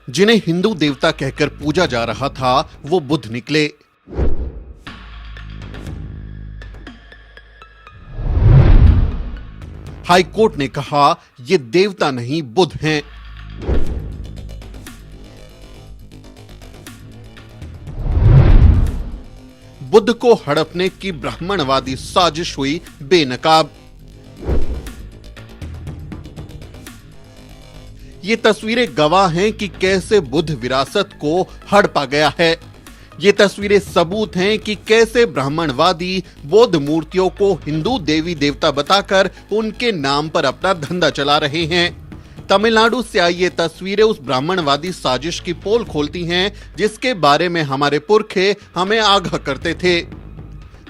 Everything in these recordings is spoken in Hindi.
जिन्हें हिंदू देवता कहकर पूजा जा रहा था वो बुद्ध निकले। हाईकोर्ट ने कहा ये देवता नहीं बुद्ध हैं। बुद्ध को हड़पने की ब्राह्मणवादी साजिश हुई बेनकाब। ये तस्वीरें गवाह हैं कि कैसे बुद्ध विरासत को हड़पा गया है। ये तस्वीरें सबूत हैं कि कैसे ब्राह्मणवादी बौद्ध मूर्तियों को हिंदू देवी देवता बताकर उनके नाम पर अपना धंधा चला रहे हैं। तमिलनाडु से आई ये तस्वीरें उस ब्राह्मणवादी साजिश की पोल खोलती हैं जिसके बारे में हमारे पुरखे हमें आगाह करते थे।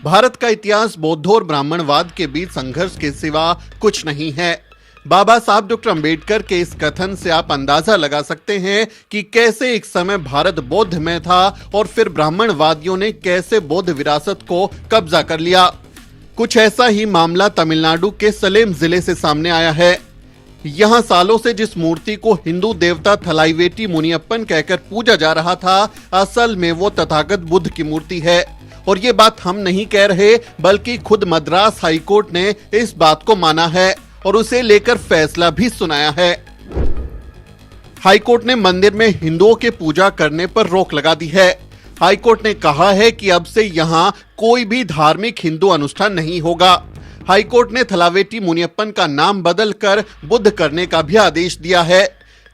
भारत का इतिहास बौद्ध और ब्राह्मणवाद के बीच संघर्ष के सिवा कुछ नहीं है। बाबा साहब डॉक्टर अंबेडकर के इस कथन से आप अंदाजा लगा सकते हैं कि कैसे एक समय भारत बौद्ध में था और फिर ब्राह्मणवादियों ने कैसे बौद्ध विरासत को कब्जा कर लिया। कुछ ऐसा ही मामला तमिलनाडु के सलेम जिले से सामने आया है। यहां सालों से जिस मूर्ति को हिंदू देवता थलाईवेटी मुनियप्पन कहकर पूजा जा रहा था, असल में वो तथागत बुद्ध की मूर्ति है। और ये बात हम नहीं कह रहे बल्कि खुद मद्रास हाईकोर्ट ने इस बात को माना है और उसे लेकर फैसला भी सुनाया है। हाईकोर्ट ने मंदिर में हिंदुओं के पूजा करने पर रोक लगा दी है। हाईकोर्ट ने कहा है कि अब से यहां कोई भी धार्मिक हिंदू अनुष्ठान नहीं होगा। हाईकोर्ट ने थलावेटी मुनियप्पन का नाम बदलकर बुद्ध करने का भी आदेश दिया है।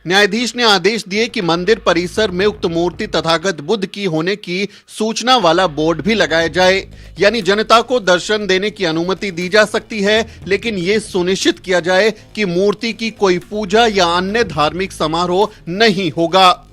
न्यायाधीश ने आदेश दिए कि मंदिर परिसर में उक्त मूर्ति तथागत बुद्ध की होने की सूचना वाला बोर्ड भी लगाया जाए, यानी जनता को दर्शन देने की अनुमति दी जा सकती है, लेकिन ये सुनिश्चित किया जाए कि मूर्ति की कोई पूजा या अन्य धार्मिक समारोह नहीं होगा।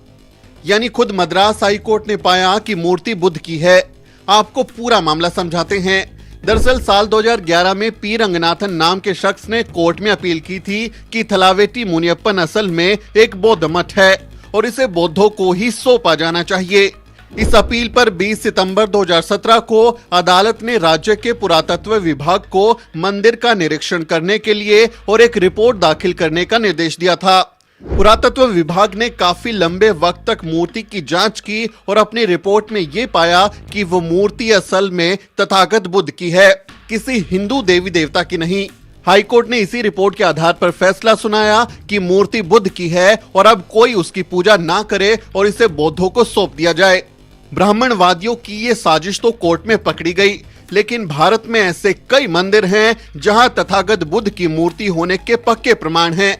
यानी खुद मद्रास हाईकोर्ट ने पाया कि मूर्ति बुद्ध की है। आपको पूरा मामला समझाते हैं। दरअसल साल 2011 में पी रंगनाथन नाम के शख्स ने कोर्ट में अपील की थी कि थलावेटी मुनियप्पन असल में एक बौद्ध मठ है और इसे बौद्धों को ही सौंपा जाना चाहिए। इस अपील पर 20 सितंबर 2017 को अदालत ने राज्य के पुरातत्व विभाग को मंदिर का निरीक्षण करने के लिए और एक रिपोर्ट दाखिल करने का निर्देश दिया था। पुरातत्व विभाग ने काफी लंबे वक्त तक मूर्ति की जांच की और अपनी रिपोर्ट में ये पाया कि वो मूर्ति असल में तथागत बुद्ध की है, किसी हिंदू देवी देवता की नहीं। हाईकोर्ट ने इसी रिपोर्ट के आधार पर फैसला सुनाया कि मूर्ति बुद्ध की है और अब कोई उसकी पूजा ना करे और इसे बौद्धों को सौंप दिया जाए। ब्राह्मणवादियों की ये साजिश तो कोर्ट में पकड़ी गई, लेकिन भारत में ऐसे कई मंदिर हैं जहां तथागत बुद्ध की मूर्ति होने के पक्के प्रमाण हैं,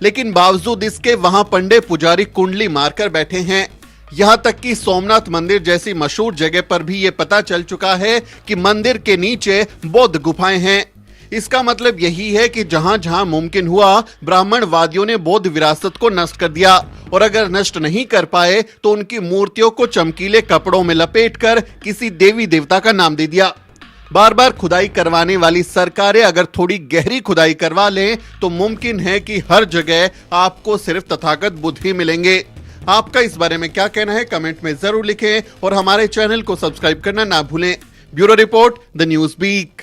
लेकिन बावजूद इसके वहां पंडे पुजारी कुंडली मारकर बैठे हैं। यहां तक कि सोमनाथ मंदिर जैसी मशहूर जगह पर भी यह पता चल चुका है कि मंदिर के नीचे बौद्ध गुफाएं हैं। इसका मतलब यही है कि जहां जहां मुमकिन हुआ ब्राह्मणवादियों ने बौद्ध विरासत को नष्ट कर दिया, और अगर नष्ट नहीं कर पाए तो उनकी मूर्तियों को चमकीले कपड़ों में लपेटकर किसी देवी देवता का नाम दे दिया। बार बार खुदाई करवाने वाली सरकारें अगर थोड़ी गहरी खुदाई करवा लें तो मुमकिन है कि हर जगह आपको सिर्फ तथागत बुद्ध ही मिलेंगे। आपका इस बारे में क्या कहना है कमेंट में जरूर लिखें और हमारे चैनल को सब्सक्राइब करना ना भूलें। Bureau report, the news beak.